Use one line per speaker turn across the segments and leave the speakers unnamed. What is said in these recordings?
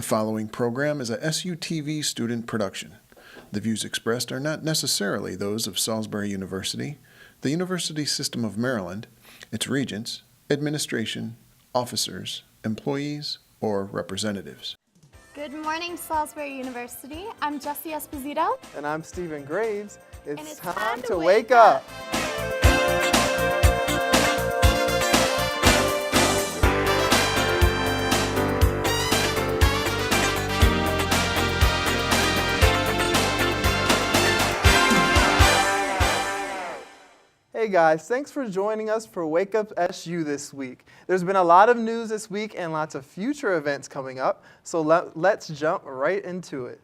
following program is a SUTV student production. The views expressed are not necessarily those of Salisbury University, the University System of Maryland, its regents, administration, officers, employees, or representatives.
Good morning, Salisbury University. I'm Jessie Esposito.
And I'm Stephen Graves.
It's
time to wake up. Hey guys, thanks for joining us for Wake Up SU this week. There's been a lot of news this week and lots of future events coming up, so let's jump right into it.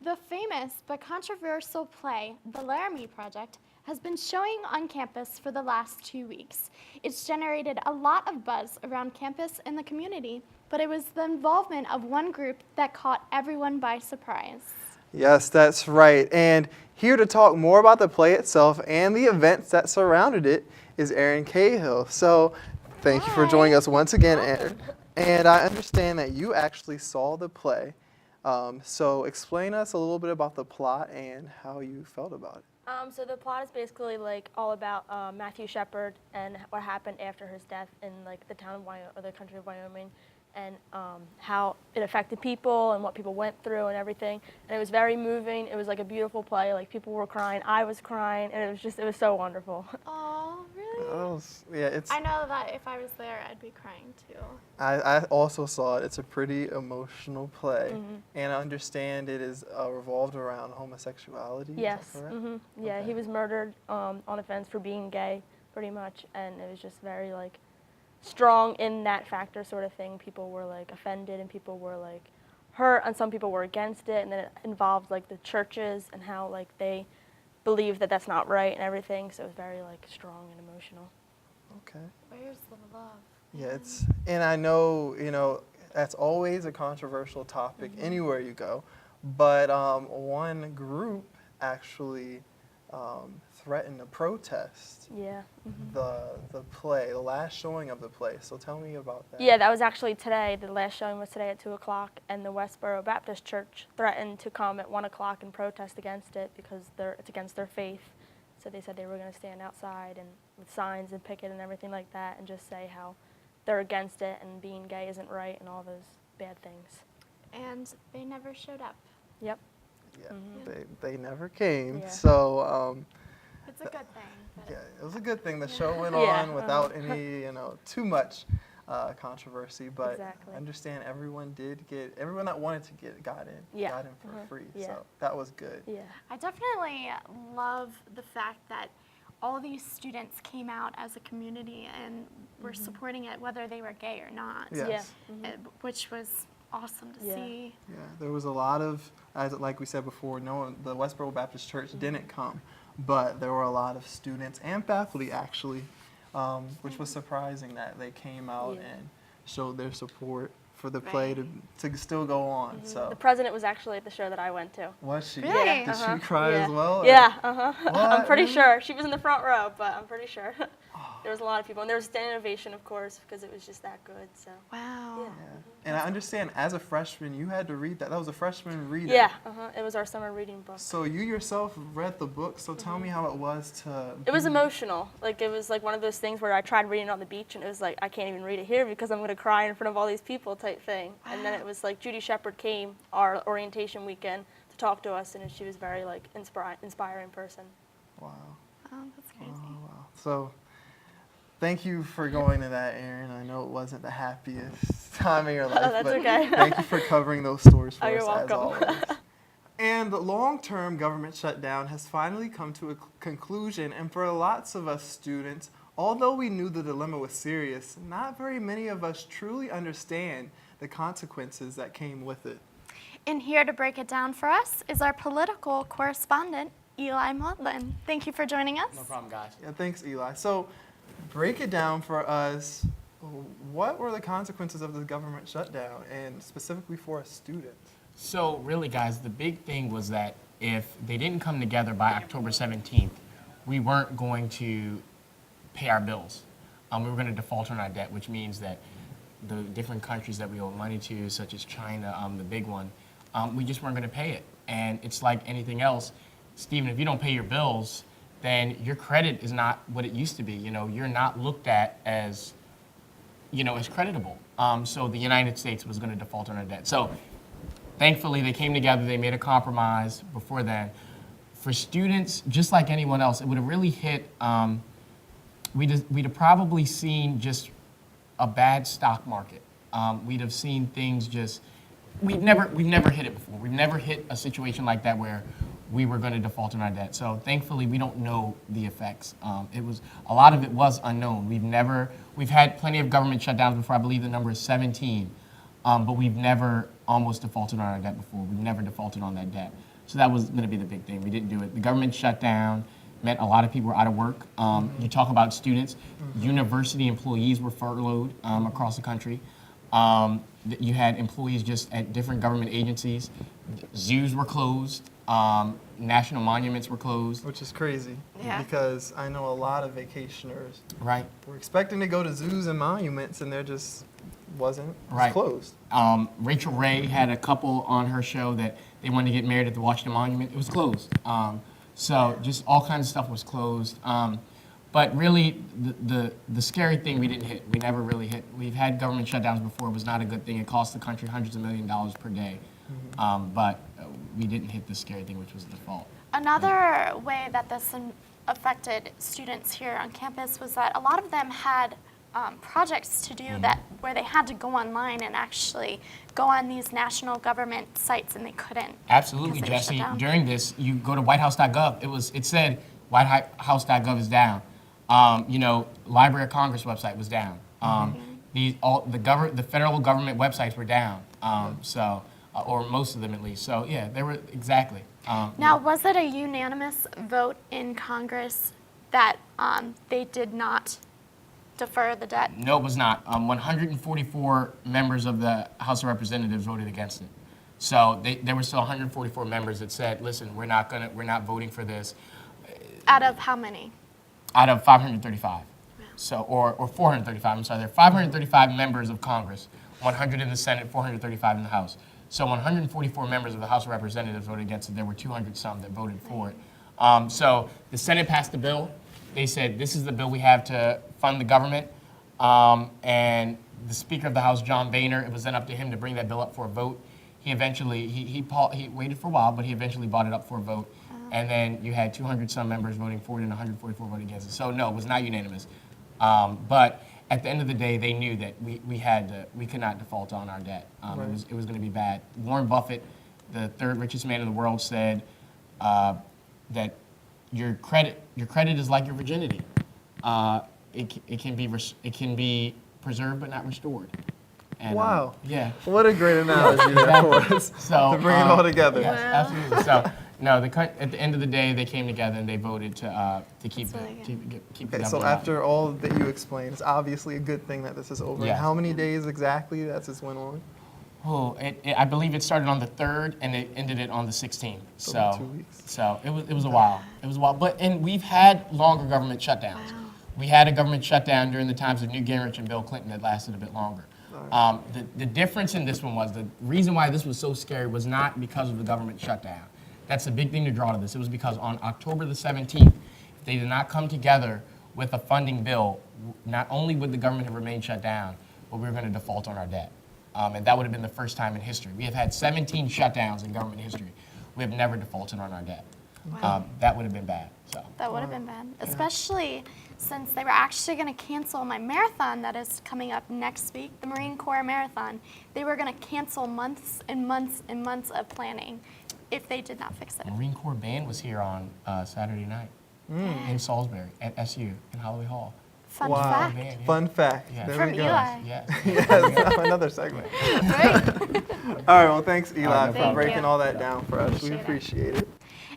The famous but controversial play, The Laramie Project, has been showing on campus for the last 2 weeks. It's generated a lot of buzz around campus and the community, but it was the involvement of one group that caught everyone by surprise.
Yes, that's right. And here to talk more about the play itself and the events that surrounded it is Erin Cahill. So thank you for joining us once again, Erin. And I understand that you actually saw the play. So explain us a little bit about the plot and how you felt about it.
So the plot is basically like all about Matthew Shepard and what happened after his death in like the town of Wyoming, or the country of Wyoming, and how it affected people and what people went through and everything. And it was very moving. It was like a beautiful play. Like people were crying, I was crying, and it was so wonderful.
Oh, really?
I
know that if I was there, I'd be crying too.
I also saw it. It's a pretty emotional play.
Mm-hmm.
And I understand it is revolved around homosexuality.
Yes.
Is that correct?
Mm-hmm. Yeah,
Okay.
he was murdered on a fence for being gay, pretty much, and it was just very like strong in that factor sort of thing. People were like offended and people were like hurt, and some people were against it, and then it involved like the churches and how like they believe that that's not right and everything, so it was very like strong and emotional.
Okay.
Where's the love?
Yeah, and I know, that's always a controversial topic anywhere you go, but one group actually threatened to protest
Yeah.
the play, the last showing of the play. So tell me about that.
Yeah, that was actually today. The last showing was today at 2 o'clock, and the Westboro Baptist Church threatened to come at 1 o'clock and protest against it because it's against their faith. So they said they were going to stand outside and with signs and picket and everything like that and just say how they're against it and being gay isn't right and all those bad things.
And they never showed up.
Yep.
Yeah, they never came.
Yeah.
So
It's a good thing.
yeah, it was a good thing. The show went
Yeah,
on without any, too much controversy. But
Exactly.
I understand everyone that wanted to got in for free.
Yeah.
So that was good.
Yeah.
I definitely love the fact that all these students came out as a community and were supporting it, whether they were gay or not.
Yes.
Yeah.
Which was awesome to
Yeah.
see.
Yeah, there was a lot of, like we said before, the Westboro Baptist Church didn't come, but there were a lot of students and faculty actually, which was surprising that they came out and showed their support for the play to still go on. So
The president was actually at the show that I went to.
was she?
Really?
Yeah,
Did she cry as well? or-
Yeah,
What?
I'm pretty
Really?
sure. She was in the front row, but I'm pretty sure. There was a lot of people. And there was standing ovation, of course, because it was just that good. So.
Wow.
Yeah.
Yeah. And I understand as a freshman you had to read that. That was a freshman reading.
Yeah, it was our summer reading book.
So you yourself read the book, so tell me how it was to...
It was emotional. Like, it was like one of those things where I tried reading it on the beach, and it was like, I can't even read it here because I'm going to cry in front of all these people type thing. And then it was like Judy Shepard came our orientation weekend to talk to us, and she was very like inspiring person.
Wow.
Oh, that's crazy.
Oh, wow. So thank you for going to that, Erin. I know it wasn't the happiest time of your life,
that's
but
okay.
thank you for covering those stories for
Oh,
us
you're welcome.
as always. And the long-term government shutdown has finally come to a conclusion, and for lots of us students, although we knew the dilemma was serious, not very many of us truly understand the consequences that came with it.
And here to break it down for us is our political correspondent, Eli Modlin. Thank you for joining us.
No problem, guys.
Yeah, thanks, Eli. So, break it down for us. What were the consequences of the government shutdown, and specifically for a student?
So really, guys, the big thing was that if they didn't come together by October 17th, we weren't going to pay our bills. We were going to default on our debt, which means that the different countries that we owe money to, such as China, the big one, we just weren't going to pay it. And it's like anything else, Stephen, if you don't pay your bills, then your credit is not what it used to be. You know, you're not looked at as, you know, as creditable. So the United States was going to default on our debt. So thankfully, they came together, they made a compromise before then. For students, just like anyone else, it would have really hit, we'd have probably seen just a bad stock market. We'd have seen things just, we've never hit it before. We've never hit a situation like that where we were going to default on our debt. So thankfully, we don't know the effects. A lot of it was unknown. We've had plenty of government shutdowns before. I believe the number is 17, but we've never almost defaulted on our debt before. We've never defaulted on that debt. So that was going to be the big thing. We didn't do it. The government shutdown meant a lot of people were out of work. You talk about students, university employees were furloughed across the country. You had employees just at different government agencies. Zoos were closed. National monuments were closed.
Which is crazy,
Yeah.
because I know a lot of vacationers
Right.
were expecting to go to zoos and monuments, and there just wasn't. It was
Right.
closed.
Rachel Ray had a couple on her show that they wanted to get married at the Washington Monument. It was closed. So just all kinds of stuff was closed. But really, the scary thing we didn't hit. We never really hit. We've had government shutdowns before. It was not a good thing. It cost the country hundreds of millions of dollars per day. But we didn't hit the scary thing, which was the default.
Another way that this affected students here on campus was that a lot of them had projects to do that where they had to go online and actually go on these national government sites, and they couldn't.
Absolutely,
because they were shut
Jesse.
down.
During this, you go to whitehouse.gov. It said whitehouse.gov is down. Library of Congress website was down. The federal government websites were down. Or most of them at least. So yeah, they were exactly.
Now, was it a unanimous vote in Congress that they did not defer the debt?
No, it was not. 144 members of the House of Representatives voted against it. So there were still 144 members that said, "Listen, we're not voting for this."
Out of how many?
Out of 535. So or 435. I'm sorry. There are 535 members of Congress, 100 in the Senate, 435 in the House. So 144 members of the House of Representatives voted against it. There were 200 some that voted for it. So the Senate passed the bill. They said, this is the bill we have to fund the government. And the Speaker of the House, John Boehner, it was then up to him to bring that bill up for a vote. He eventually, he waited for a while, but he eventually brought it up for a vote. And then you had 200 some members voting for it and 144 voting against it. So no, it was not unanimous. But at the end of the day, they knew that we could not default on our debt. It was going to be bad. Warren Buffett, the third richest man in the world, said that your credit is like your virginity. It can be preserved but not restored. And,
Wow.
Yeah.
What a great analogy there for us
So
to bring it all together.
Yes, absolutely. So no, at the end of the day, they came together and they voted to keep the
really
keep the
Okay,
government
so
out.
after all that you explained, it's obviously a good thing that this is over.
Yes.
How many days exactly that this went on?
Oh, I believe it started on the 3rd and it ended it on the 16th.
So 2 weeks.
So it was a while. It was a while. And we've had longer government shutdowns.
Wow.
We had a government shutdown during the times of Newt Gingrich and Bill Clinton that lasted a bit longer. The difference in this one was the reason why this was so scary was not because of the government shutdown. That's a big thing to draw to this. It was because on October the 17th, if they did not come together with a funding bill, not only would the government have remained shut down, but we were going to default on our debt. And that would have been the first time in history. We have had 17 shutdowns in government history. We have never defaulted on our debt.
Wow.
That would have been bad. So.
That would have been bad, especially since they were actually going to cancel my marathon that is coming up next week, the Marine Corps Marathon. They were going to cancel months and months and months of planning if they did not fix it.
Marine Corps Band was here on Saturday night in Salisbury at SU in Holloway Hall.
Fun
Wow.
fact.
Man, yeah.
Fun fact.
Yeah.
There
From
we go.
Eli.
Yes.
Yes, another segment.
Great.
All right, well, thanks, Eli,
no
for
problem.
breaking
Thank you.
all that down for us. We
Appreciate it.
appreciate it.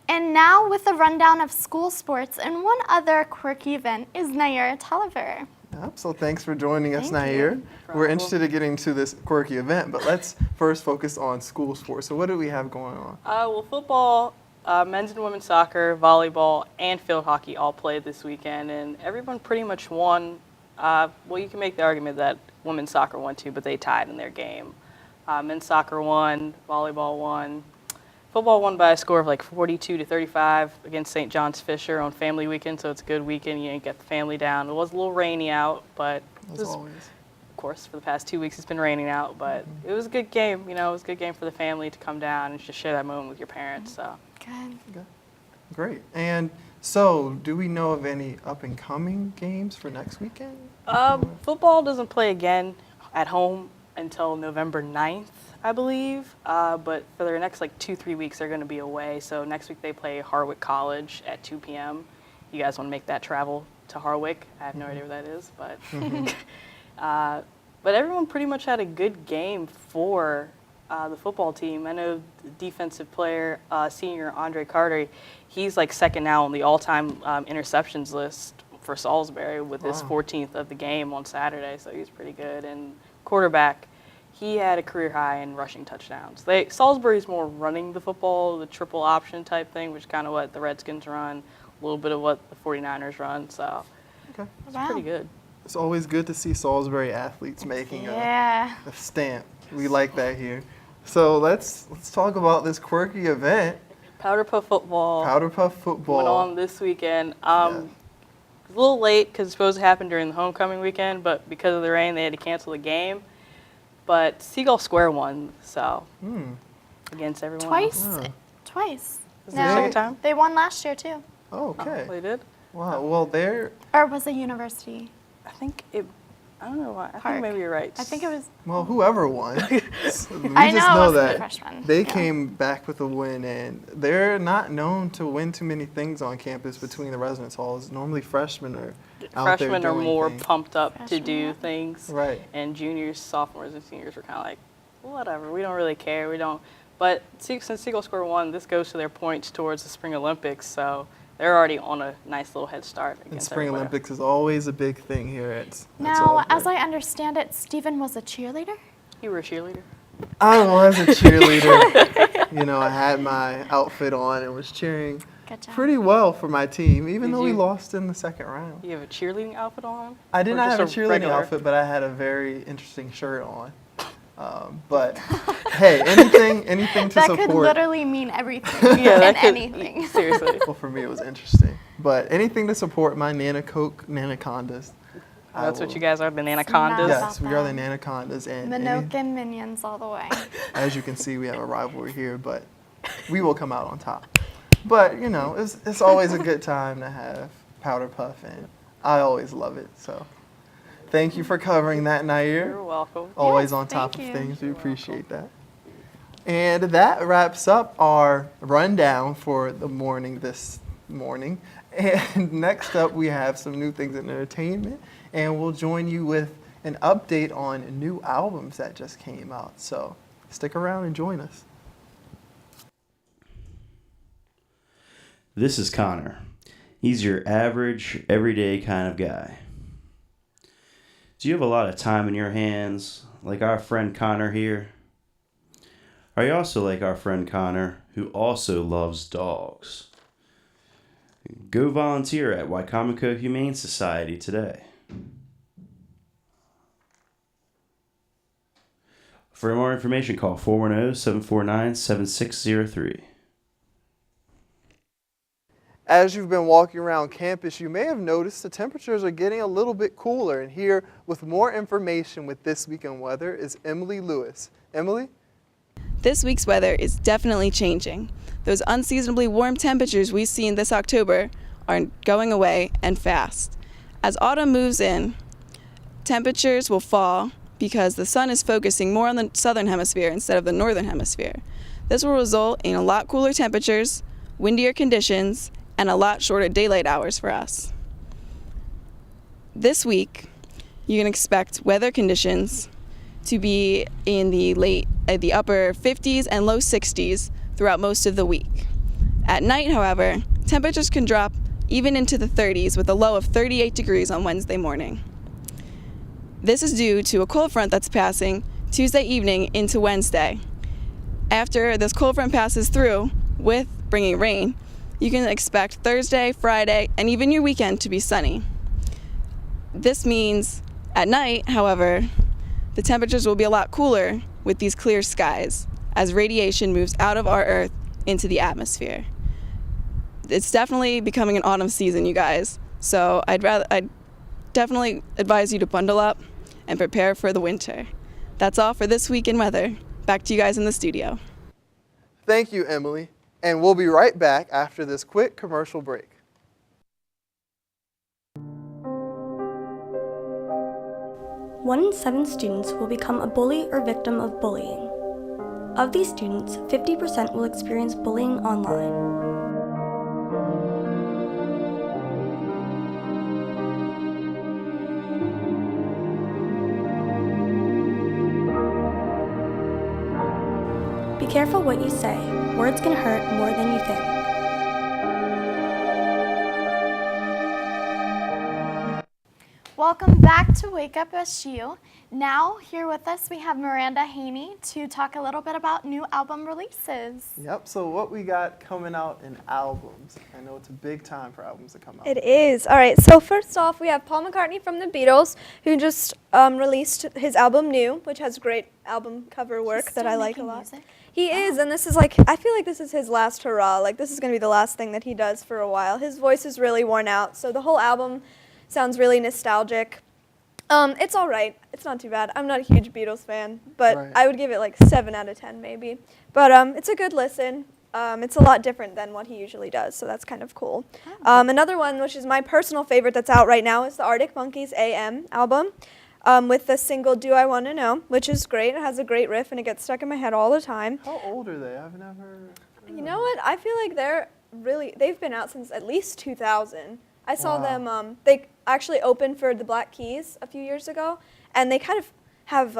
And now with a rundown of school sports and one other quirky event is Naira Tolliver.
Yep, so thanks for joining us,
Thank
Nair.
you.
We're interested in getting to this quirky event, but let's first focus on school sports. So what do we have going on?
Well, football, men's and women's soccer, volleyball, and field hockey all played this weekend, and everyone pretty much won Well, you can make the argument that women's soccer won too, but they tied in their game. Men's soccer won, volleyball won. Football won by a score of like 42-35 against St. John's Fisher on family weekend, so it's a good weekend. You didn't get the family down. It was a little rainy out, but
As always.
of course, for the past 2 weeks it's been raining out, but it was a good game. You know, it was a good game for the family to come down and just share that moment with your parents. So
Good.
Great. And so, do we know of any up-and-coming games for next weekend?
football doesn't play again at home until November 9th, I believe. But for their next like 2-3 weeks, they're going to be away. So next week they play Harwick College at 2 p.m. You guys want to make that travel to Harwick? I have no idea where that is, but but everyone pretty much had a good game for the football team. I know the defensive player, senior Andre Carter, he's like second now on the all-time interceptions list for Salisbury with his 14th of the game on Saturday, so he's pretty good. And quarterback, he had a career high in rushing touchdowns. Salisbury's more running the football, the triple option type thing, which is kind of what the Redskins run, a little bit of what the 49ers run, so
Okay.
it's pretty good.
It's always good to see Salisbury athletes making
Yeah.
a stamp. We like that here. So let's talk about this quirky event,
Powder Puff football.
Powder Puff football.
Went on this weekend. It was a little late because it's supposed to happen during the homecoming weekend, but because of the rain, they had to cancel the game. But Seagull Square won, so against everyone
Twice.
else.
Twice.
Is it the second time?
They won last year too.
Oh, okay.
They did?
Wow. Well, they're
Or was it university?
I think it, I don't know why. I
Park.
think maybe you're right.
I think it was.
whoever won. We
I
just
know it
know
wasn't the
that
freshman.
they
Yeah.
came back with a win, and they're not known to win too many things on campus between the residence halls. Normally, freshmen are out there
Freshmen are
doing
more
things.
pumped up to
Freshmen,
do
yeah.
things.
Right.
And juniors, sophomores, and seniors were kind of like, whatever, we don't really care. We don't. But since Seagull Square won, this goes to their points towards the Spring Olympics, so they're already on a nice little head start
And
against
Spring
everybody.
Olympics is always a big thing here at
Now,
Salisbury.
as I understand it, Stephen was a cheerleader.
You were a cheerleader?
I was a cheerleader. You know, I had my outfit on and was cheering
Good job.
pretty well for my team, even
Did
though we
you-
lost in the second round.
You have a cheerleading outfit on?
I did
Or
not have a
just
cheerleading
regular?
outfit, but I had a very interesting shirt on. But hey, anything to
That
support.
could literally mean everything
Yeah, that
and
could,
anything.
seriously.
Well, for me, it was interesting. But anything to support my Nana Coke Nanacondas. I
That's what
will-
you guys are, the Anacondas?
Yes.
Yes, we are the Nanacondas, and
Minokan minions all the way.
as you can see, we have a rivalry here, but we will come out on top. But you know, it's always a good time to have Powder Puff, and I always love it. So, thank you for covering that, Nair.
You're welcome.
Always
Yes,
on top
thank
of
you.
things. We appreciate that. And that wraps up our rundown for the morning this morning. And next up, we have some new things in entertainment, and we'll join you with an update on new albums that just came out. So stick around and join us.
This is Connor. He's your average, everyday kind of guy. Do you have a lot of time in your hands, like our friend Connor here? Are you also like our friend Connor, who also loves dogs? Go volunteer at Wicomico Humane Society today. For more information, call 410-749-7603.
As you've been walking around campus, you may have noticed the temperatures are getting a little bit cooler. And here with more information with This Week in Weather is Emily Lewis. Emily?
This week's weather is definitely changing. Those unseasonably warm temperatures we've seen this October are going away and fast. As autumn moves in, temperatures will fall because the sun is focusing more on the southern hemisphere instead of the northern hemisphere. This will result in a lot cooler temperatures, windier conditions, and a lot shorter daylight hours for us. This week, you can expect weather conditions to be in the upper 50s and low 60s throughout most of the week. At night, however, temperatures can drop even into the 30s with a low of 38 degrees on Wednesday morning. This is due to a cold front that's passing Tuesday evening into Wednesday. After this cold front passes through, with bringing rain, you can expect Thursday, Friday, and even your weekend to be sunny. This means at night, however, the temperatures will be a lot cooler with these clear skies as radiation moves out of our Earth into the atmosphere. It's definitely becoming an autumn season, you guys. So I'd definitely advise you to bundle up and prepare for the winter. That's all for this week in weather. Back to you guys in the studio.
Thank you, Emily. And we'll be right back after this quick commercial break.
One in 7 students will become a bully or victim of bullying. Of these students, 50% will experience bullying online. Be careful what you say. Words can hurt more than you think.
Welcome back to Wake Up SU. Now, here with us, we have Miranda Haney to talk a little bit about new album releases.
Yep, so what we got coming out in albums. I know it's a big time for albums to come out.
It is. All right, so first off, we have Paul McCartney from the Beatles, who just released his album New, which has great album cover work that I like a lot.
Music.
He is, and this is like, I feel like this is his last hurrah. Like, this is going to be the last thing that he does for a while. His voice is really worn out, so the whole album sounds really nostalgic. It's all right. It's not too bad. I'm not a huge Beatles fan, but
Right.
I would give it like 7 out of 10 maybe. But it's a good listen. It's a lot different than what he usually does, so that's kind of cool. Another one, which is my personal favorite that's out right now, is the Arctic Monkeys AM album with the single Do I Want to Know, which is great. It has a great riff, and it gets stuck in my head all the time.
How old are they? I've never...
You know what? I feel like they've been out since at least 2000. I saw them, they actually opened for the Black Keys a few years ago, and they kind of have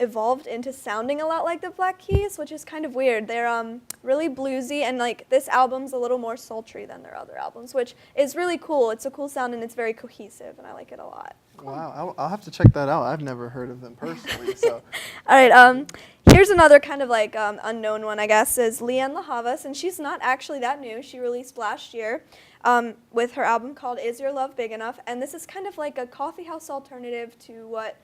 evolved into sounding a lot like the Black Keys, which is kind of weird. They're really bluesy, and like this album's a little more sultry than their other albums, which is really cool. It's a cool sound, and it's very cohesive, and I like it a lot.
Wow, I'll have to check that out. I've never heard of them personally, so...
All right, here's another kind of like unknown one, I guess, is Leanne La Havas, and she's not actually that new. She released last year with her album called Is Your Love Big Enough, and this is kind of like a coffee house alternative to what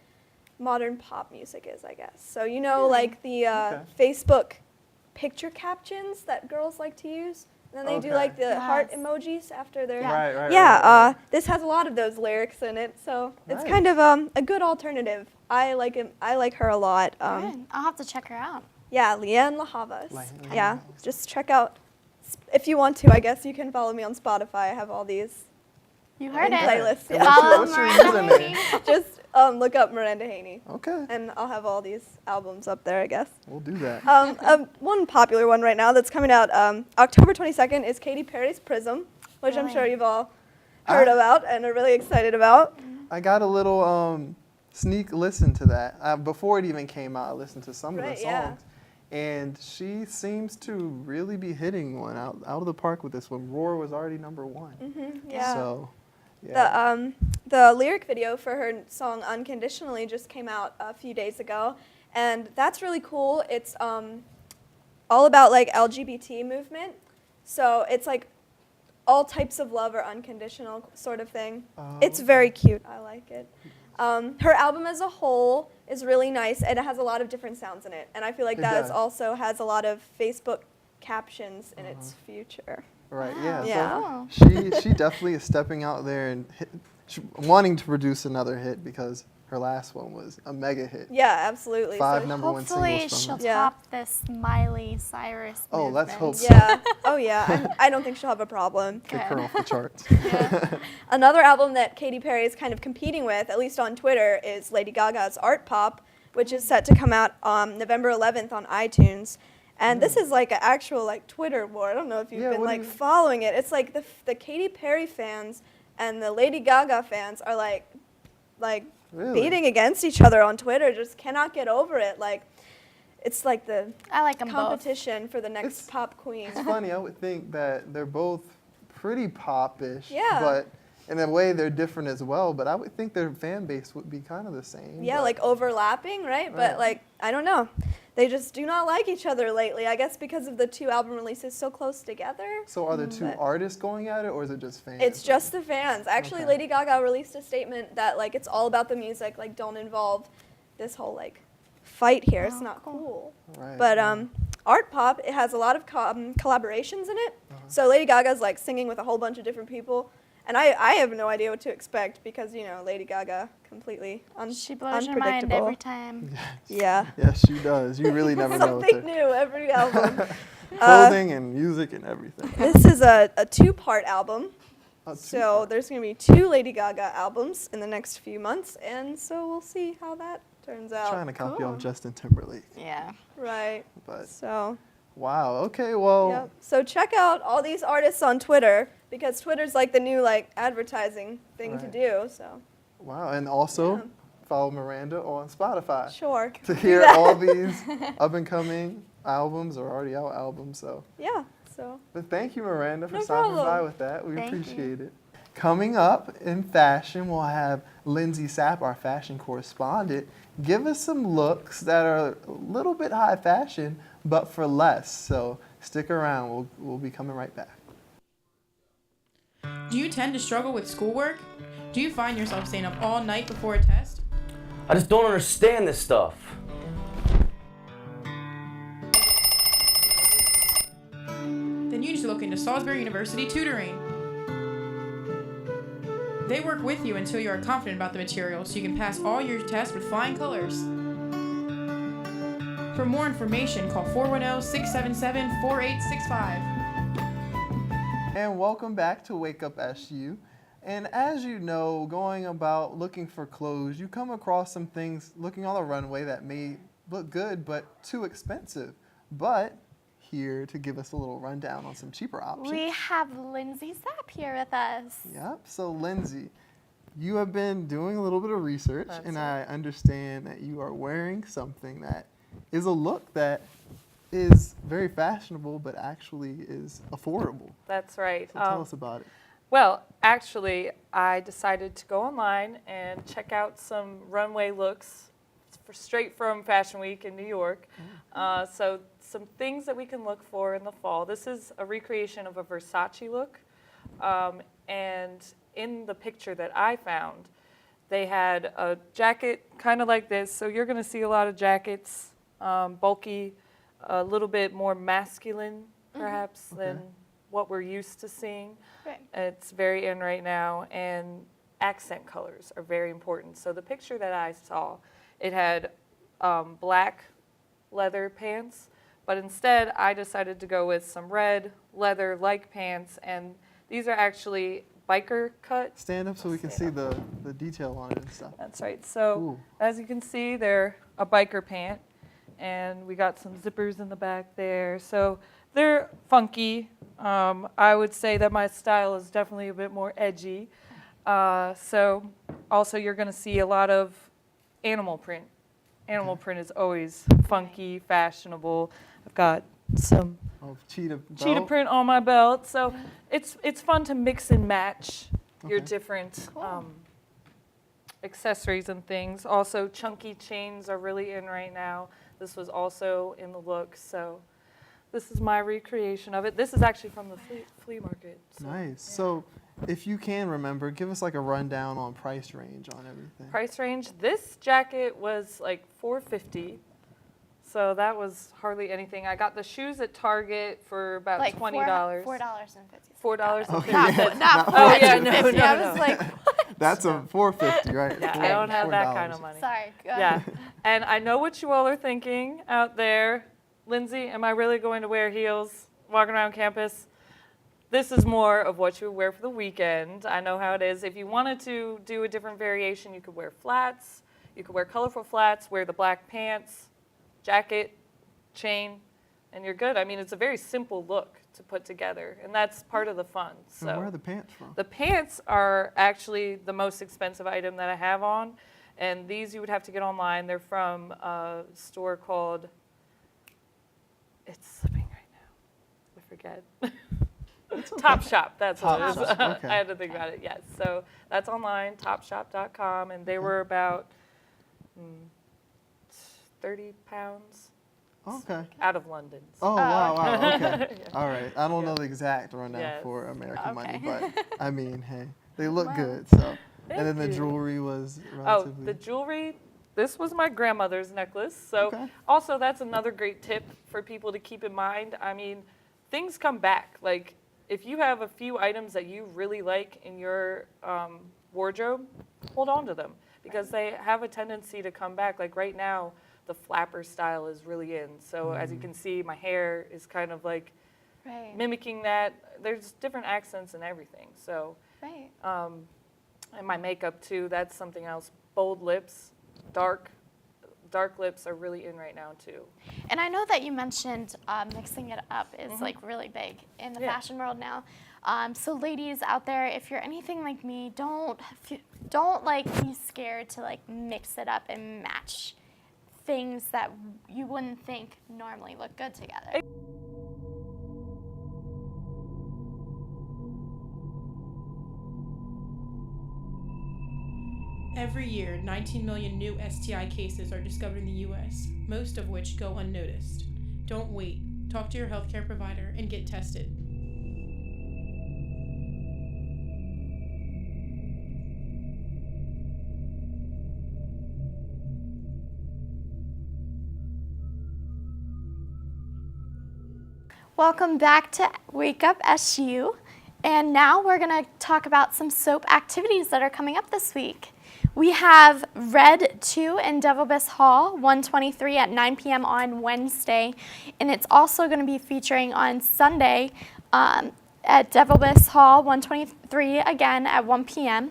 modern pop music is, I guess. So you know, like the Facebook picture captions that girls like to use? And then they do like the heart emojis after their...
Right.
This has a lot of those lyrics in it, so it's kind of a good alternative. I like it. I like her a lot.
Good. I'll have to check her out.
Yeah, Leanne La Havas.
Leanne
Yeah,
La Havas.
just check out, if you want to, I guess you can follow me on Spotify. I have all these
You heard it.
playlists.
And
Yeah.
Follow
what's your
Miranda
username?
Haney.
Just look up Miranda Haney,
Okay,
and I'll have all these albums up there, I guess.
we'll do that.
One popular one right now that's coming out October 22nd is Katy Perry's Prism, which I'm
Really?
sure you've all heard about and are really excited about.
I got a little sneak listen to that. Before it even came out, I listened to some of the
Right, yeah.
songs. And she seems to really be hitting one out of the park with this one. Roar was already #1.
Yeah.
So, yeah.
The lyric video for her song Unconditionally just came out a few days ago, and that's really cool. It's all about like LGBT movement, so it's like all types of love are unconditional sort of thing. It's very cute. I like it. Her album as a whole is really nice, and it has a lot of different sounds in it, and I feel like
It
that
does.
also has a lot of Facebook captions in its future.
Right, yeah.
Yeah.
So she definitely is stepping out there and wanting to produce another hit because her last one was a mega hit.
Yeah, absolutely.
5
So-
#1
Hopefully
singles
she'll
from her.
Yeah.
top this Miley Cyrus
Oh, let's
movement.
hope so.
Yeah. Oh, yeah. I don't think she'll have a problem.
Kick her off the charts.
Another album that Katy Perry is kind of competing with, at least on Twitter, is Lady Gaga's Art Pop, which is set to come out on November 11th on iTunes. And this is like an actual like Twitter war. I don't know if you've
Yeah,
been
what do
like
you-
following it. It's like the Katy Perry fans and the Lady Gaga fans are like
Really?
beating against each other on Twitter. Just cannot get over it. Like it's like the
I like them both.
competition for the next
It's-
pop queen.
It's funny, I would think that they're both pretty pop-ish,
Yeah.
but in a way they're different as well, but I would think their fan base would be kind of the same.
Yeah,
but-
like overlapping, right? But
Right.
like I don't know. they just do not like each other lately. I guess because of the 2 album releases so close together.
So are the 2
But
artists going at it, or is it just fans?
it's just the fans. Actually,
Okay.
Lady Gaga released a statement that like it's all about the music, like don't involve this whole like fight here. It's not cool.
Right.
But Art Pop, it has a lot of collaborations in it. So Lady Gaga's like singing with a whole bunch of different people. And I have no idea what to expect because, you know, Lady Gaga completely
She blows your mind
unpredictable.
every time.
Yeah.
Yes, she does. You really never know.
Something new every album.
Clothing and music and everything.
This is a 2-part album.
A
So there's going to be 2 Lady Gaga albums in the next few months. And so we'll see how that turns out.
Trying to copy off Justin Timberlake.
Yeah.
Right.
But
So,
wow. Okay. Well.
yep. So check out all these artists on Twitter because Twitter's like the new like advertising thing to
Right.
do. So,
Wow. And also
Yeah.
follow Miranda on Spotify
sure.
to
Do
hear
that.
all these up and coming albums or already out albums. So.
Yeah. So,
But thank you, Miranda, for
No
stopping by
problem.
with that. We
Thank you.
appreciate it. Coming up in fashion, we'll have Lindsay Sapp, our fashion correspondent, give us some looks that are a little bit high fashion, but for less. So stick around. We'll be coming right back.
Do you tend to struggle with schoolwork? Do you find yourself staying up all night before a test?
I just don't understand this stuff.
Then you need to look into Salisbury University Tutoring. They work with you until you are confident about the material so you can pass all your tests with flying colors. For more information, call 410-677-4865.
And welcome back to Wake Up SU. And as you know, going about looking for clothes, you come across some things looking on the runway that may look good but too expensive. But here to give us a little rundown on some cheaper options.
We have Lindsay Sapp here with us.
Yep. So Lindsay, you have been doing a little bit of research,
That's
and
it.
I understand that you are wearing something that is a look that is very fashionable, but actually is affordable.
That's right.
So tell us about it.
Well, actually, I decided to go online and check out some runway looks straight from Fashion Week in New York. So some things that we can look for in the fall. This is a recreation of a Versace look. And in the picture that I found, they had a jacket kind of like this. So you're going to see a lot of jackets, bulky, a little bit more masculine, perhaps, than what we're used to seeing.
Right.
It's very in right now, and accent colors are very important. So the picture that I saw, it had black leather pants, but instead I decided to go with some red leather-like pants, and these are actually biker cut.
Stand up so we can see the detail on it and stuff.
That's right. So
Ooh.
as you can see, they're a biker pant, and we got some zippers in the back there. So they're funky. I would say that my style is definitely a bit more edgy. So also you're going to see a lot of animal print. Animal print is always funky, fashionable. I've got some
Oh, cheetah
cheetah
belt.
print on my belt. So it's fun to mix and match your
Okay.
different accessories and things. Also, chunky chains are really in right now. This was also in the look. So this is my recreation of it. This is actually from the flea market. So,
Nice.
yeah.
So if you can remember, give us like a rundown on price range on everything.
Price range, this jacket was like $450. So that was hardly anything. I got the shoes at Target for about
Like
$20.
$4.50.
$4.50.
Okay.
Not
Oh, yeah, no,
$4.50.
no,
I
no.
was like,
That's a $450, right?
Yeah, I don't have that kind of money.
sorry. Go
Yeah,
ahead.
and I know what you all are thinking out there. Lindsay, am I really going to wear heels walking around campus? This is more of what you would wear for the weekend. I know how it is. If you wanted to do a different variation, you could wear flats. You could wear colorful flats, wear the black pants, jacket, chain, and you're good. I mean, it's a very simple look to put together, and that's part of the fun.
And where are
So
the pants from?
the pants are actually the most expensive item that I have on, and these you would have to get online. They're from a store called, it's slipping right now, I forget. Top Shop, that's what it is.
Top Shop, okay.
I had to think about it, yes. So that's online, topshop.com, and they were about 30 pounds.
Okay.
Out of London.
Oh, wow,
okay.
wow, okay.
Yeah.
All right. I don't know the exact rundown
Yes.
for American Money,
Okay.
but I mean, hey, they look
Wow.
good. So,
Thank
and then the
you.
jewelry was
Oh,
relatively.
the jewelry. This was my grandmother's necklace. So
Okay.
also that's another great tip for people to keep in mind. I mean, things come back. Like if you have a few items that you really like in your wardrobe, hold on to them because they have a tendency to come back. Like right now, the flapper style is really in. So as you can see, my hair is kind of like
Right.
mimicking that. There's different accents and everything. So,
Right.
and my makeup too, that's something else. Bold lips, dark lips are really in right now too.
And I know that you mentioned mixing it up is like really big in the
Yeah.
fashion world now. So ladies out there, if you're anything like me, don't like be scared to like mix it up and match things that you wouldn't think normally look good together.
Every year, 19 million new STI cases are discovered in the U.S., most of which go unnoticed. Don't wait. Talk to your healthcare provider and get tested.
Welcome back to Wake Up SU. And now we're going to talk about some SOAP activities that are coming up this week. We have Red 2 in Devilbiss Hall, 123 at 9 p.m. on Wednesday. And it's also going to be featuring on Sunday at Devilbiss Hall, 123 again at 1 p.m.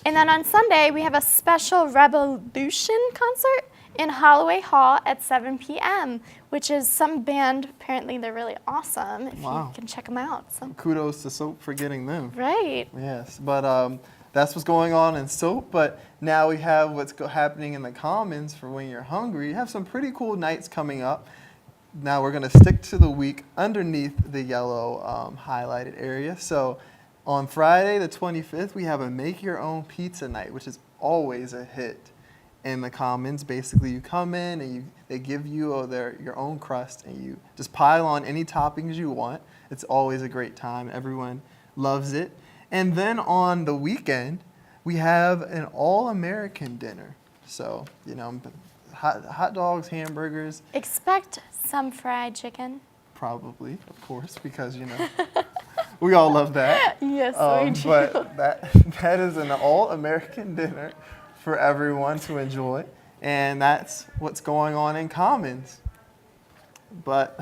And then on Sunday, we have a special Revolution concert in Holloway Hall at 7 p.m., which is some band. Apparently, they're really awesome. If
Wow.
you can check them out. So.
Kudos to Soap for getting them.
Right.
Yes, but that's what's going on in Soap. But now we have what's happening in the Commons for when you're hungry. You have some pretty cool nights coming up. Now we're going to stick to the week underneath the yellow highlighted area. So on Friday the 25th, we have a Make Your Own Pizza Night, which is always a hit in the Commons. Basically, you come in and they give you your own crust, and you just pile on any toppings you want. It's always a great time. Everyone loves it. And then on the weekend, we have an all-American dinner. So, you know, hot dogs, hamburgers.
Expect some fried chicken.
Probably, of course, because, you know, we all love that.
Yes, we do.
But that is an all-American dinner for everyone to enjoy, and that's what's going on in Commons. But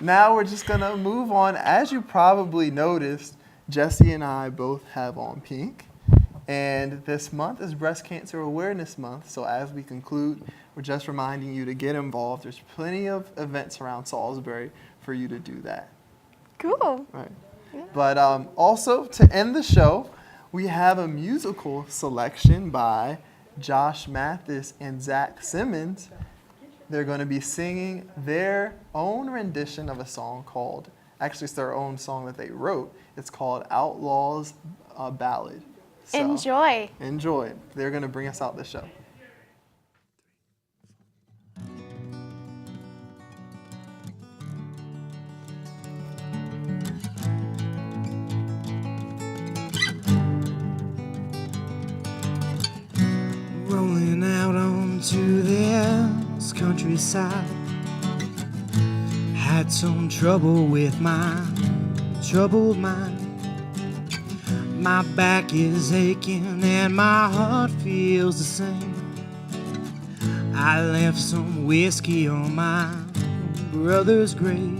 now we're just gonna move on. As you probably noticed, Jesse and I both have on pink, and this month is Breast Cancer Awareness Month. So as we conclude, we're just reminding you to get involved. There's plenty of events around Salisbury for you to do that.
Cool.
Right. Yeah. But also to end the show, we have a musical selection by Josh Mathis and Zach Simmons. They're going to be singing their own rendition of a song called, actually it's their own song that they wrote. It's called Outlaws Ballad. So,
Enjoy.
Enjoy. They're going to bring us out the show.
Rolling out onto this countryside, had some trouble with my troubled mind. My back is aching and my heart feels the same. I left some whiskey on my brother's grave.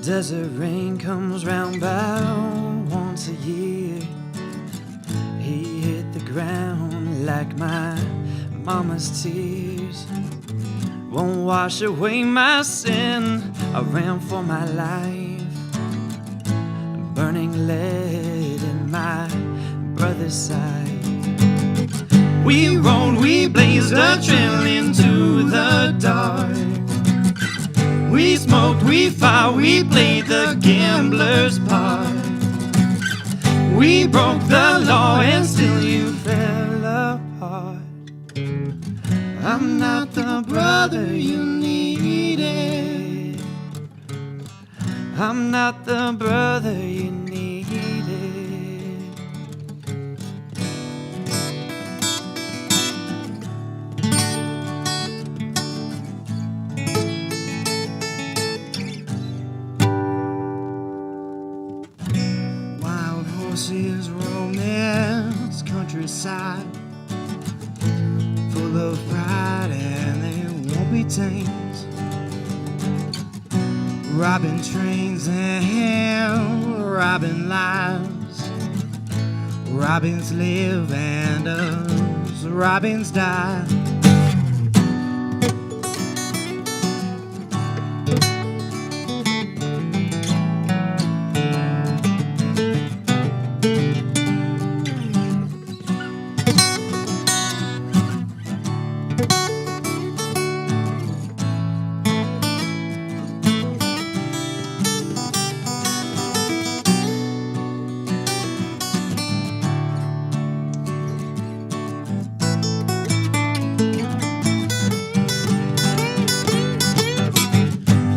Desert rain comes round about once a year. He hit the ground like my mama's tears. Won't wash away my sin. I ran for my life, burning lead in my brother's side. We rode, we blazed a trail into the dark. We smoked, we fought, we played the gambler's part. We broke the law and still you fell apart. I'm not the brother you needed. I'm not the brother you needed. Wild horses, romance, countryside, full of pride and they won't be tamed. Robbing trains and robbing lives. Robins live and us robins die.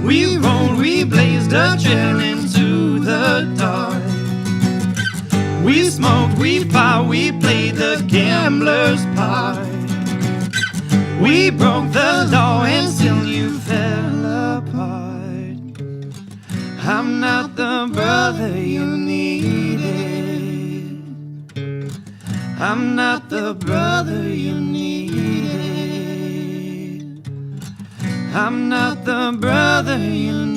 We rolled, we blazed a trail into the dark. We smoked, we fought, we played the gambler's part. We broke the law and still you fell apart. I'm not the brother you needed. I'm not the brother you needed. I'm not the brother you needed.